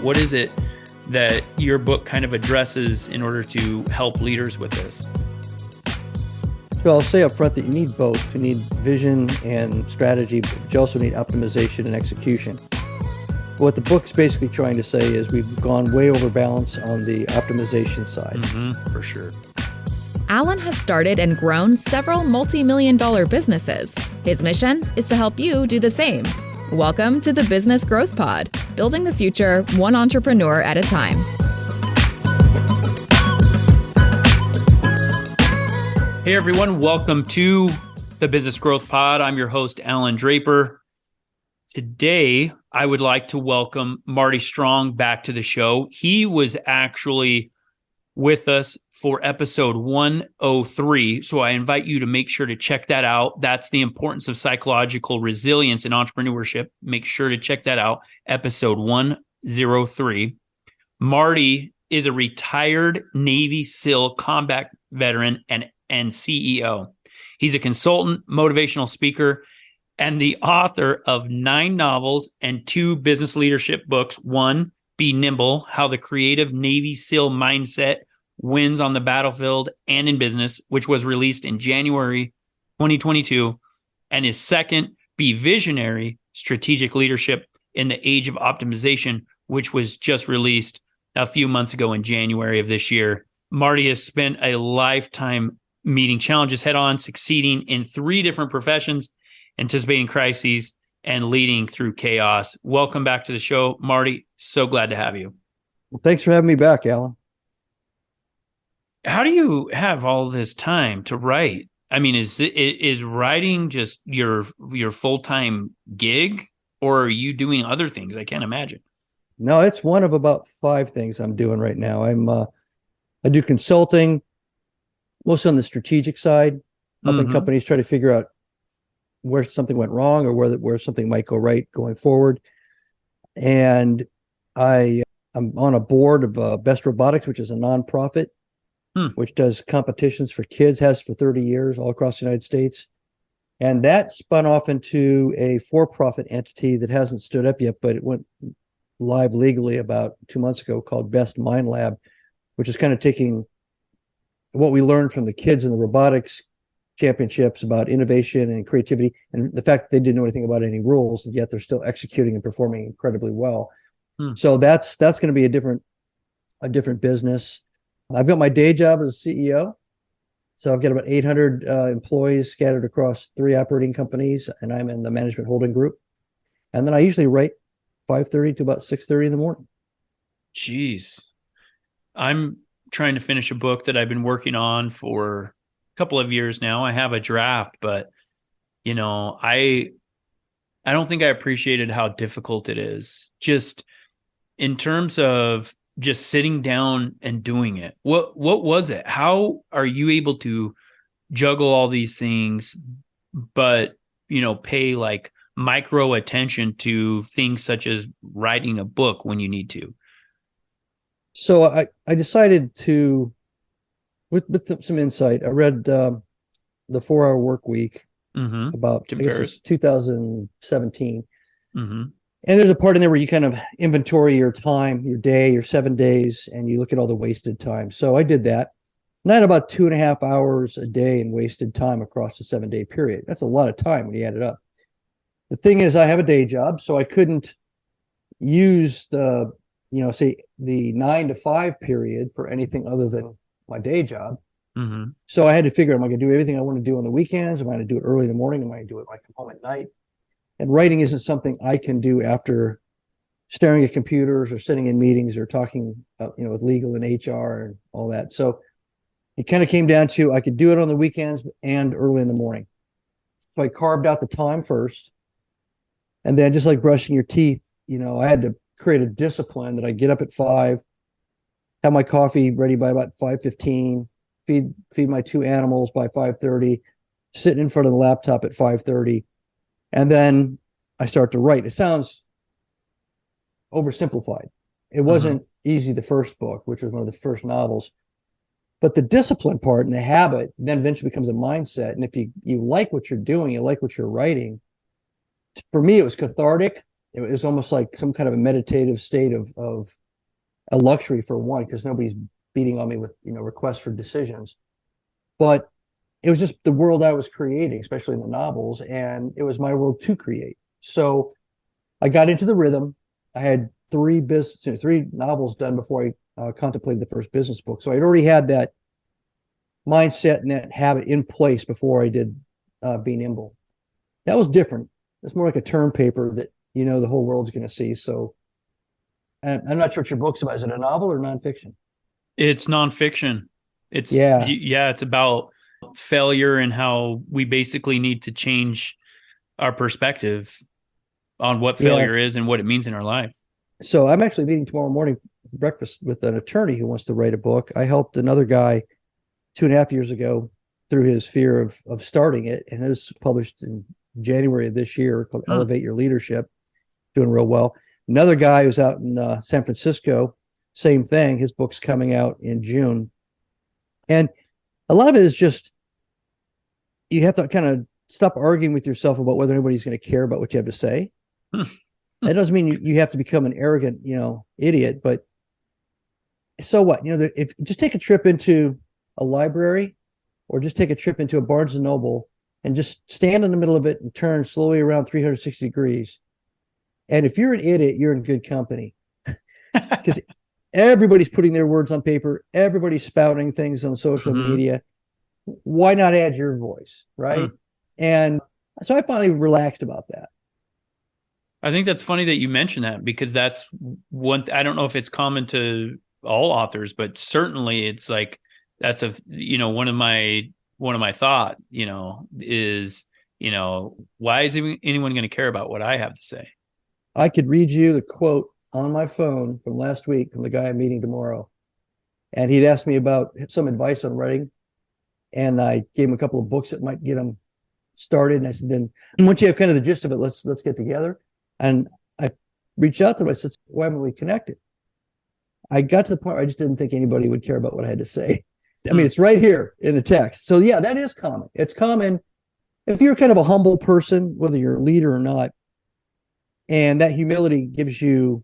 What is it that your book kind of addresses in order to help leaders with this? Well, I'll say up front that you need both. You need vision and strategy, but you also need optimization and execution. What the book's basically trying to say is we've gone way over balance on the optimization side. For sure. Allan has started and grown several multi-million-dollar businesses. His mission is to help you do the same. Welcome to the Business Growth Pod, building the future one entrepreneur at a time. Hey everyone, welcome to the Business Growth Pod. I'm your host, Alan Draper. Today, I would like to welcome Marty Strong back to the show. He was actually with us for episode 103, so I invite you to make sure to check that out. That's the importance of psychological resilience in entrepreneurship. Make sure to check that out, episode 103. Marty is a retired Navy SEAL combat veteran and CEO. He's a consultant, motivational speaker, and the author of 9 novels and 2 business leadership books. One, Be Nimble, How the Creative Navy SEAL Mindset Wins on the Battlefield and in Business, which was released in January 2022. And his second, Be Visionary, Strategic Leadership in the Age of Optimization, which was just released a few months ago in January of this year. Marty has spent a lifetime meeting challenges head on, succeeding in 3 different professions, anticipating crises, and leading through chaos. Welcome back to the show, Marty. So glad to have you. Well, thanks for having me back, Alan. How do you have all this time to write? I mean, is writing just your full-time gig, or are you doing other things? I can't imagine. No, it's one of about 5 things I'm doing right now. I do consulting, mostly on the strategic side, helping companies try to figure out where something went wrong or where something might go right going forward. And I'm on a board of Best Robotics, which is a nonprofit, which does competitions for kids, has for 30 years all across the United States. And that spun off into a for-profit entity that hasn't stood up yet, but it went live legally about 2 months ago, called Best Mind Lab, which is kind of taking what we learned from the kids in the robotics championships about innovation and creativity, and the fact that they didn't know anything about any rules, and yet they're still executing and performing incredibly well. So that's going to be a different business. I've got my day job as a CEO. So I've got about 800 employees scattered across 3 operating companies, and I'm in the management holding group. And then I usually write 5:30 to about 6:30 in the morning. Jeez. I'm trying to finish a book that I've been working on for a couple of years now. I have a draft, but I don't think I appreciated how difficult it is, just in terms of just sitting down and doing it. What was it? How are you able to juggle all these things, but pay like micro attention to things such as writing a book when you need to? So I decided to, with some insight, I read the 4-Hour Work Week about 2017. And there's a part in there where you kind of inventory your time, your day, your 7 days, and you look at all the wasted time. So I did that. And I had about 2.5 hours a day in wasted time across a 7-day period. That's a lot of time when you add it up. The thing is, I have a day job, so I couldn't use the, say the 9 to 5 period for anything other than my day job. So I had to figure out, am I going to do everything I want to do on the weekends? Am I going to do it early in the morning? Am I going to do it when I come home at night? And writing isn't something I can do after staring at computers or sitting in meetings or talking, with legal and HR and all that. So it kind of came down to, I could do it on the weekends and early in the morning. So I carved out the time first. And then, just like brushing your teeth, I had to create a discipline that I get up at 5, have my coffee ready by about 5:15, feed my 2 animals by 5:30, sitting in front of the laptop at 5:30, and then I start to write. It sounds oversimplified. It wasn't easy, the first book, which was one of the first novels, but the discipline part and the habit then eventually becomes a mindset. And if you like what you're doing, you like what you're writing. For me, it was cathartic. It was almost like some kind of a meditative state of a luxury for one, because nobody's beating on me with, requests for decisions. But it was just the world I was creating, especially in the novels, and it was my world to create. So I got into the rhythm. I had three novels done before I contemplated the first business book. So I'd already had that mindset and that habit in place before I did Be Nimble. That was different. It's more like a term paper that, the whole world's going to see. So I'm not sure what your book's about. Is it a novel or nonfiction? It's nonfiction. It's Yeah. It's about failure and how we basically need to change our perspective on what failure is and what it means in our life. So I'm actually meeting tomorrow morning for breakfast with an attorney who wants to write a book. I helped another guy 2.5 years ago through his fear of starting it, and it was published in January of this year called Elevate Your Leadership, doing real well. Another guy who's out in San Francisco, same thing. His book's coming out in June. And a lot of it is just, you have to kind of stop arguing with yourself about whether anybody's going to care about what you have to say. That doesn't mean you have to become an arrogant, idiot, but so what? If just take a trip into a library or just take a trip into a Barnes and Noble and just stand in the middle of it and turn slowly around 360 degrees. And if you're an idiot, you're in good company, because everybody's putting their words on paper. Everybody's spouting things on social media. Why not add your voice? Right. And so I finally relaxed about that. I think that's funny that you mentioned that, because that's one, I don't know if it's common to all authors, but certainly it's like, that's one of my thought, is, why is anyone going to care about what I have to say? I could read you the quote on my phone from last week from the guy I'm meeting tomorrow. And he'd asked me about some advice on writing. And I gave him a couple of books that might get him started. And I said, then once you have kind of the gist of it, let's get together. And I reached out to him. I said, why haven't we connected? I got to the point where I just didn't think anybody would care about what I had to say. I mean, it's right here in the text. So yeah, that is common. It's common if you're kind of a humble person, whether you're a leader or not, and that humility gives you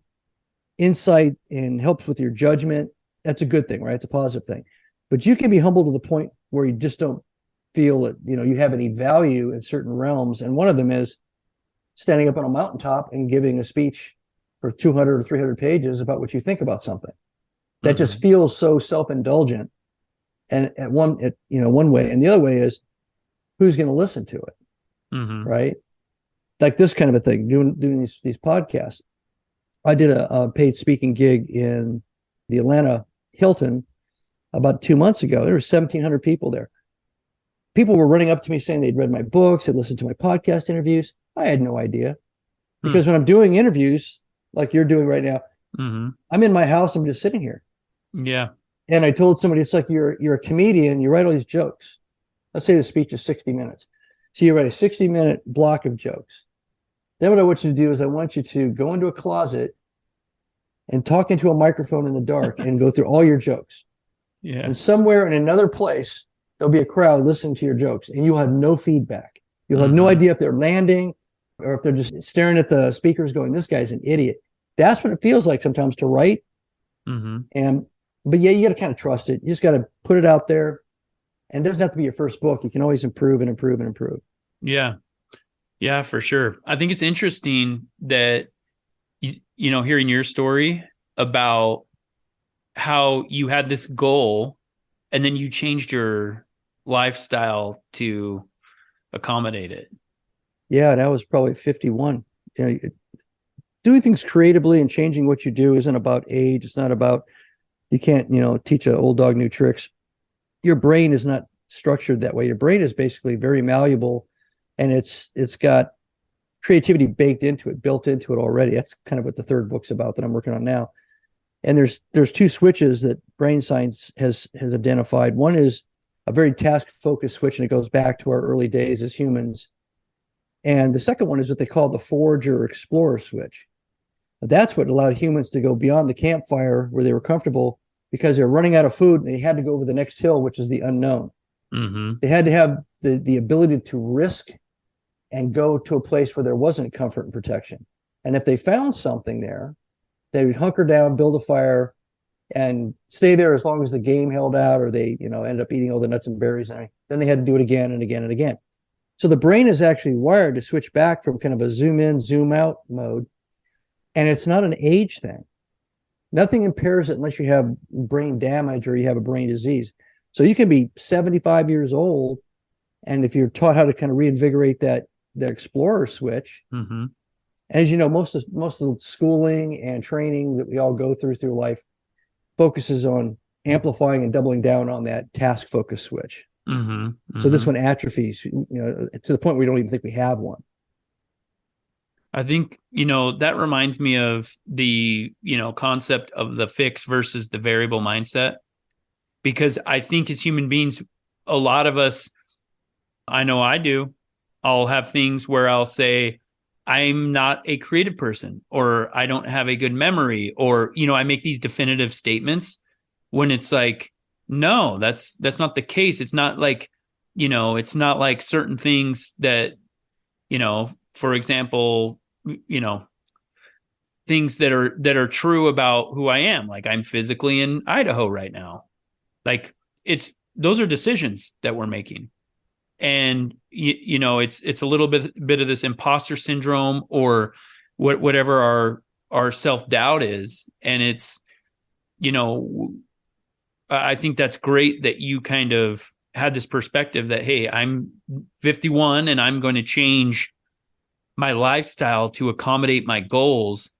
insight and helps with your judgment. That's a good thing, right? It's a positive thing. But you can be humble to the point where you just don't feel that, you have any value in certain realms. And one of them is standing up on a mountaintop and giving a speech for 200 or 300 pages about what you think about something. That just feels so self-indulgent. And one way, and the other way is who's going to listen to it, right? Like this kind of a thing, doing these podcasts. I did a paid speaking gig in the Atlanta Hilton about 2 months ago. There were 1,700 people there. People were running up to me saying they'd read my books, had listened to my podcast interviews. I had no idea, because when I'm doing interviews like you're doing right now, I'm in my house. I'm just sitting here. Yeah. And I told somebody, it's like you're a comedian. You write all these jokes. Let's say the speech is 60 minutes. So you write a 60-minute block of jokes. Then what I want you to do is I want you to go into a closet and talk into a microphone in the dark and go through all your jokes. Yeah. And somewhere in another place, there'll be a crowd listening to your jokes, and you'll have no feedback. You'll have no idea if they're landing or if they're just staring at the speakers going, this guy's an idiot. That's what it feels like sometimes to write. But yeah, you got to kind of trust it. You just got to put it out there. And it doesn't have to be your first book. You can always improve and improve and improve. Yeah. Yeah, for sure. I think it's interesting that, hearing your story about how you had this goal and then you changed your lifestyle to accommodate it. Yeah, and I was probably 51. Doing things creatively and changing what you do isn't about age. It's not about, you can't, teach an old dog new tricks. Your brain is not structured that way. Your brain is basically very malleable, and it's got creativity baked into it, built into it already. That's kind of what the third book's about that I'm working on now. And there's two switches that brain science has identified. One is a very task-focused switch, and it goes back to our early days as humans. And the second one is what they call the forge or explorer switch. That's what allowed humans to go beyond the campfire where they were comfortable, because they were running out of food and they had to go over the next hill, which is the unknown. They had to have the ability to risk and go to a place where there wasn't comfort and protection. And if they found something there, they would hunker down, build a fire, and stay there as long as the game held out, or they, end up eating all the nuts and berries. And then they had to do it again and again and again. So the brain is actually wired to switch back from kind of a zoom in, zoom out mode. And it's not an age thing. Nothing impairs it unless you have brain damage or you have a brain disease. So you can be 75 years old, and if you're taught how to kind of reinvigorate that explorer switch, and as you know, most of the schooling and training that we all go through life focuses on amplifying and doubling down on that task focus switch. So this one atrophies, to the point where we don't even think we have one. I think, that reminds me of the, concept of the fixed versus the variable mindset, because I think as human beings, a lot of us, I know I do, I'll have things where I'll say, I'm not a creative person, or I don't have a good memory, or, I make these definitive statements when it's like, no, that's not the case. It's not like, it's not like certain things that, for example, things that are true about who I am. Like, I'm physically in Idaho right now. Like, those are decisions that we're making. And it's a little bit of this imposter syndrome, or whatever our self-doubt is. And it's, I think that's great that you kind of had this perspective that, hey, I'm 51 and I'm going to change my lifestyle to accommodate my goals.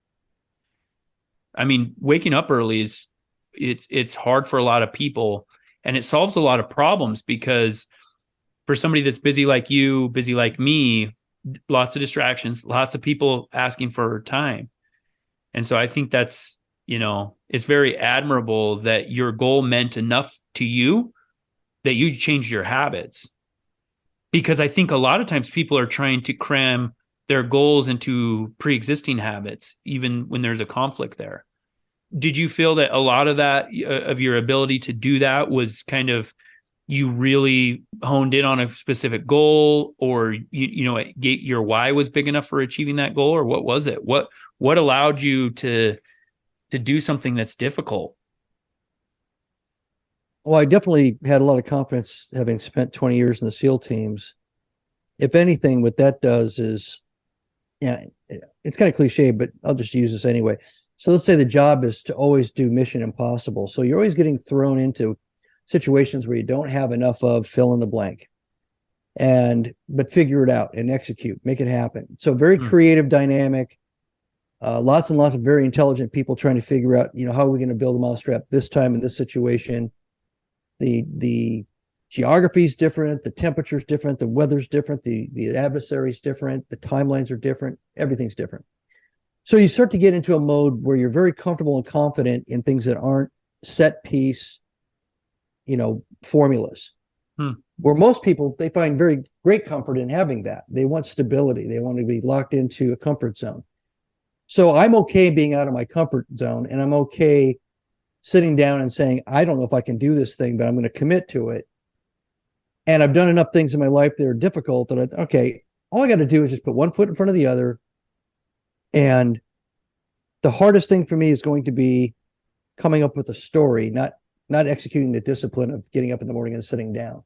I mean, waking up early it's hard for a lot of people, and it solves a lot of problems, because for somebody that's busy like you, busy like me, lots of distractions, lots of people asking for time. And so I think that's, it's very admirable that your goal meant enough to you that you changed your habits. Because I think a lot of times people are trying to cram their goals into pre-existing habits, even when there's a conflict there. Did you feel that a lot of that, of your ability to do that, was kind of, you really honed in on a specific goal, or your why was big enough for achieving that goal, or what was it? What allowed you to do something that's difficult? Well, I definitely had a lot of confidence, having spent 20 years in the SEAL teams. If anything, what that does is, it's kind of cliche, but I'll just use this anyway. So let's say the job is to always do mission impossible. So you're always getting thrown into situations where you don't have enough of fill in the blank, but figure it out and execute, make it happen. So very creative, dynamic, lots and lots of very intelligent people trying to figure out, how are we going to build a mousetrap this time in this situation? The geography is different, the temperature is different, the weather's different, the adversary's different, the timelines are different, everything's different. So you start to get into a mode where you're very comfortable and confident in things that aren't set piece, formulas. Where most people, they find very great comfort in having that. They want stability. They want to be locked into a comfort zone. So I'm okay being out of my comfort zone, and I'm okay sitting down and saying, I don't know if I can do this thing, but I'm going to commit to it. And I've done enough things in my life that are difficult that all I got to do is just put one foot in front of the other. And the hardest thing for me is going to be coming up with a story, not executing the discipline of getting up in the morning and sitting down.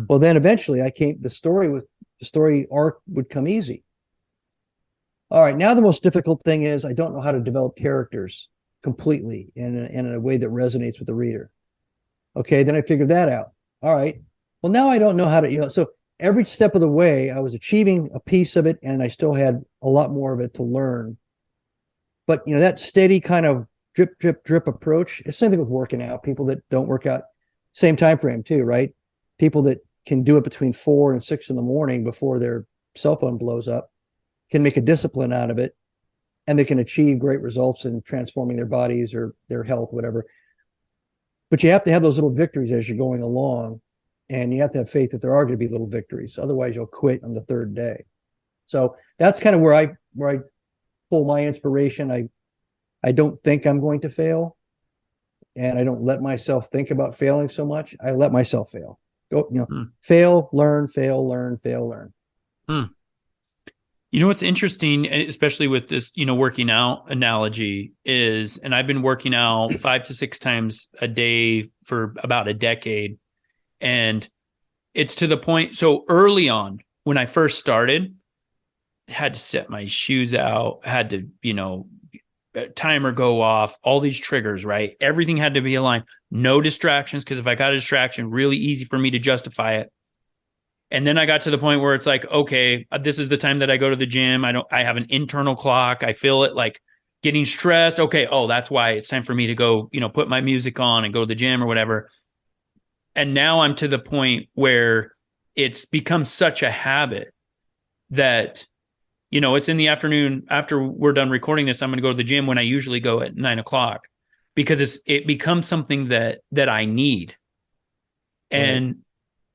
Well, then eventually the story arc would come easy. All right, now the most difficult thing is I don't know how to develop characters completely in a way that resonates with the reader. Okay, then I figured that out. All right, well, now I don't know how to, so every step of the way I was achieving a piece of it, and I still had a lot more of it to learn. But, that steady kind of drip, drip, drip approach, it's the same thing with working out. People that don't work out, same time frame too, right? People that can do it between 4 and 6 in the morning before their cell phone blows up can make a discipline out of it, and they can achieve great results in transforming their bodies or their health, whatever. But you have to have those little victories as you're going along, and you have to have faith that there are going to be little victories. Otherwise, you'll quit on the third day. So that's kind of where I pull my inspiration. I don't think I'm going to fail, and I don't let myself think about failing so much. I let myself fail. Go, fail, learn, fail, learn, fail, learn. You know, what's interesting, especially with this, working out analogy is, and I've been working out 5 to 6 times a day for about a decade. And it's to the point. So early on, when I first started, had to set my shoes out, had to, timer go off, all these triggers, right? Everything had to be aligned. No distractions, because if I got a distraction, really easy for me to justify it. And then I got to the point where it's like, okay, this is the time that I go to the gym. I have an internal clock. I feel it like getting stressed. Okay. Oh, that's why it's time for me to go, put my music on and go to the gym or whatever. And now I'm to the point where it's become such a habit that, it's in the afternoon after we're done recording this. I'm going to go to the gym when I usually go at 9:00, because it becomes something that I need. And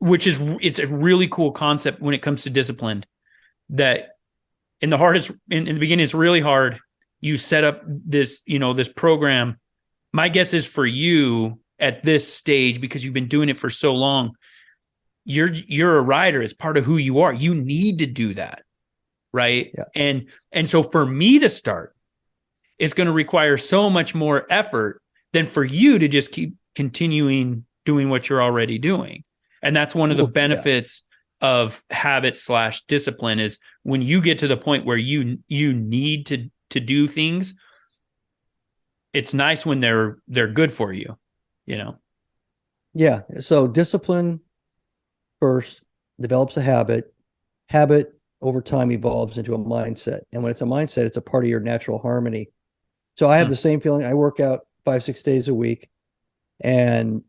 it's a really cool concept when it comes to discipline, that in the beginning, it's really hard. You set up this, this program. My guess is for you at this stage, because you've been doing it for so long, you're a rider. It's part of who you are. You need to do that. Right. Yeah. And so for me to start, it's going to require so much more effort than for you to just keep continuing doing what you're already doing. And that's one of the benefits of habit/discipline, is when you get to the point where you need to do things, it's nice when they're good for you, Yeah. So discipline first develops a habit. Habit over time evolves into a mindset. And when it's a mindset, it's a part of your natural harmony. So I have the same feeling. I work out 5-6 days a week. And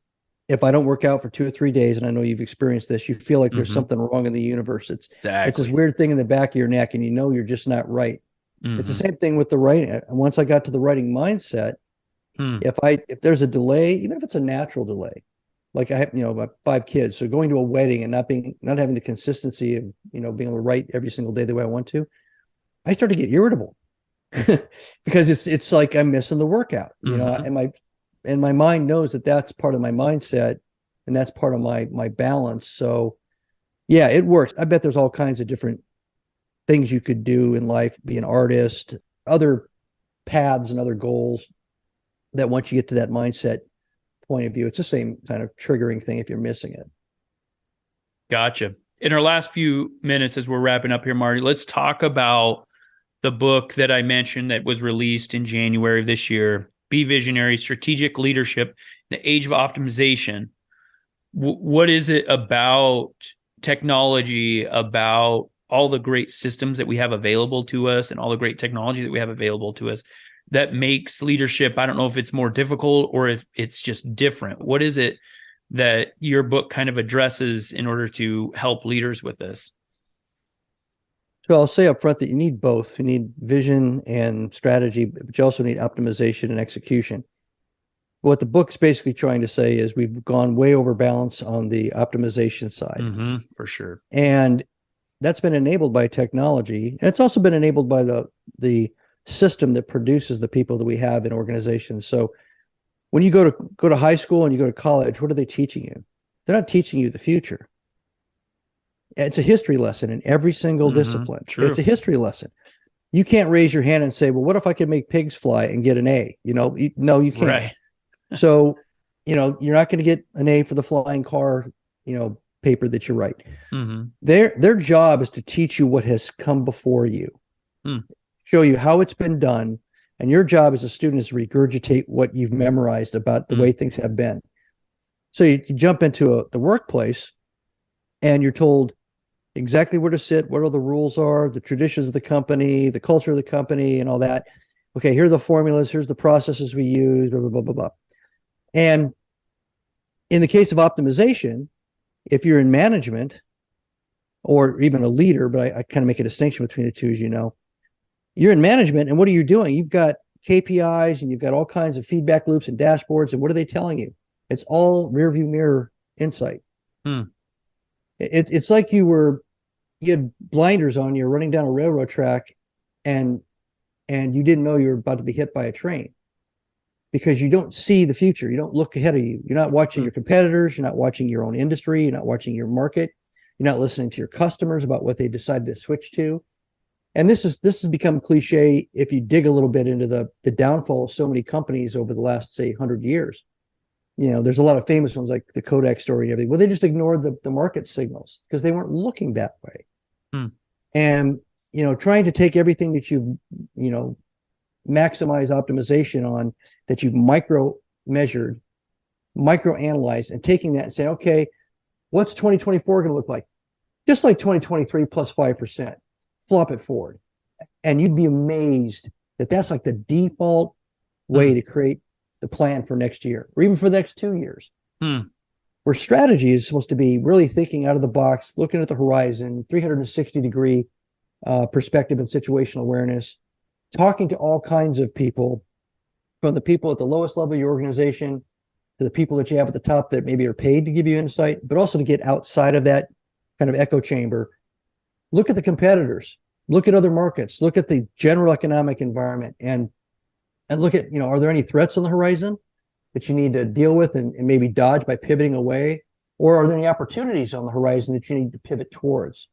if I don't work out for 2 or 3 days, and I know you've experienced this, you feel like there's something wrong in the universe. It's this weird thing in the back of your neck, and you're just not right. It's the same thing with the writing. And once I got to the writing mindset, if there's a delay, even if it's a natural delay, like I have, my 5 kids, so going to a wedding and not having the consistency of, being able to write every single day the way I want to, I start to get irritable because it's like I'm missing the workout, and my mind knows that that's part of my mindset, and that's part of my balance. So yeah, it works. I bet there's all kinds of different things you could do in life, be an artist, other paths and other goals, that once you get to that mindset point of view, it's the same kind of triggering thing if you're missing it. Gotcha. In our last few minutes, as we're wrapping up here, Marty, let's talk about the book that I mentioned that was released in January of this year, Be Visionary: Strategic Leadership, the Age of Optimization. What is it about technology, about all the great systems that we have available to us and all the great technology that we have available to us, that makes leadership, I don't know if it's more difficult or if it's just different? What is it that your book kind of addresses in order to help leaders with this? So I'll say up front that you need both. You need vision and strategy, but you also need optimization and execution. What the book's basically trying to say is we've gone way over balance on the optimization side. For sure. And that's been enabled by technology. And it's also been enabled by the system that produces the people that we have in organizations. So when you go to high school and you go to college, what are they teaching you? They're not teaching you the future. It's a history lesson in every single discipline. True. It's a history lesson. You can't raise your hand and say, well, what if I could make pigs fly and get an A? No, you can't. Right. So, you're not going to get an A for the flying car, paper that you write. Their job is to teach you what has come before you, show you how it's been done. And your job as a student is to regurgitate what you've memorized about the way things have been. So you jump into the workplace and you're told exactly where to sit, what all the rules are, the traditions of the company, the culture of the company, and all that. Okay, here are the formulas, here's the processes we use, blah, blah, blah, blah, blah. And in the case of optimization, if you're in management or even a leader, but I kind of make a distinction between the two, as you know, you're in management, and what are you doing? You've got KPIs and you've got all kinds of feedback loops and dashboards, and what are they telling you? It's all rearview mirror insight. It's like you had blinders on, you're running down a railroad track, and you didn't know you were about to be hit by a train because you don't see the future. You don't look ahead of you. You're not watching your competitors. You're not watching your own industry. You're not watching your market. You're not listening to your customers about what they decided to switch to. And this has become cliche if you dig a little bit into the downfall of so many companies over the last, say, 100 years. There's a lot of famous ones like the Kodak story and everything. Well, they just ignored the market signals because they weren't looking that way. And, trying to take everything that you've, maximize optimization on, that you've micro analyzed, and taking that and saying, okay, what's 2024 going to look like? Just like 2023 plus 5%. Flop it forward. And you'd be amazed that that's like the default way to create the plan for next year, or even for the next 2 years. Where strategy is supposed to be really thinking out of the box, looking at the horizon, 360-degree perspective and situational awareness, talking to all kinds of people, from the people at the lowest level of your organization to the people that you have at the top that maybe are paid to give you insight, but also to get outside of that kind of echo chamber. Look at the competitors, look at other markets, look at the general economic environment, and look at, are there any threats on the horizon that you need to deal with and maybe dodge by pivoting away? Or are there any opportunities on the horizon that you need to pivot towards?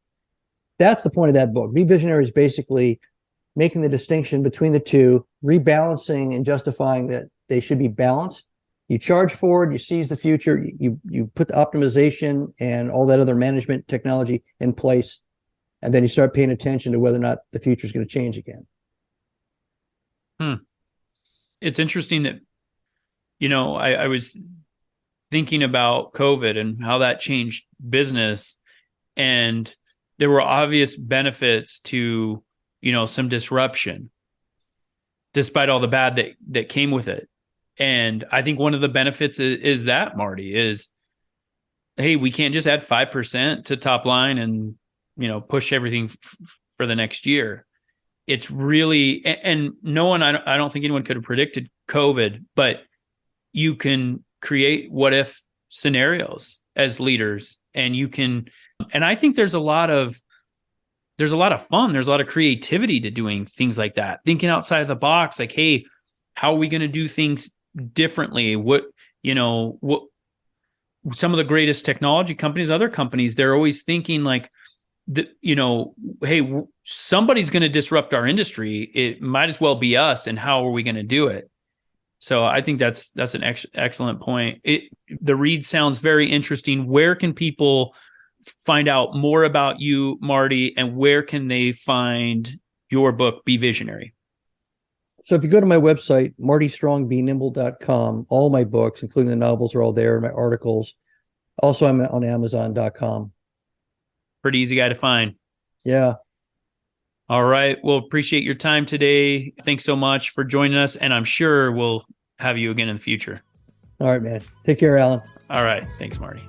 That's the point of that book. Be Visionary is basically making the distinction between the two, rebalancing and justifying that they should be balanced. You charge forward, you seize the future, you put the optimization and all that other management technology in place, and then you start paying attention to whether or not the future is going to change again. It's interesting that, I was thinking about COVID and how that changed business, and there were obvious benefits to, some disruption, despite all the bad that came with it. And I think one of the benefits is that, Marty, is, hey, we can't just add 5% to top line and, push everything for the next year. It's really, and no one, I don't think anyone could have predicted COVID, but you can create what if scenarios as leaders, and I think there's a lot of fun. There's a lot of creativity to doing things like that. Thinking outside of the box, like, hey, how are we going to do things differently? What some of the greatest technology companies, other companies, they're always thinking like, hey, somebody's going to disrupt our industry. It might as well be us. And how are we going to do it? So I think that's an excellent point. The read sounds very interesting. Where can people find out more about you, Marty, and where can they find your book, Be Visionary? So if you go to my website, martystrongbenimble.com, all my books, including the novels, are all there, my articles. Also, I'm on Amazon.com. Pretty easy guy to find. Yeah. All right. Well, appreciate your time today. Thanks so much for joining us, and I'm sure we'll have you again in the future. All right, man. Take care, Allan. All right. Thanks, Marty.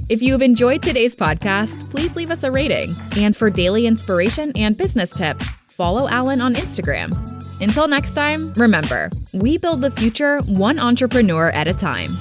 If you have enjoyed today's podcast, please leave us a rating. And for daily inspiration and business tips, follow Allan on Instagram. Until next time, remember, we build the future one entrepreneur at a time.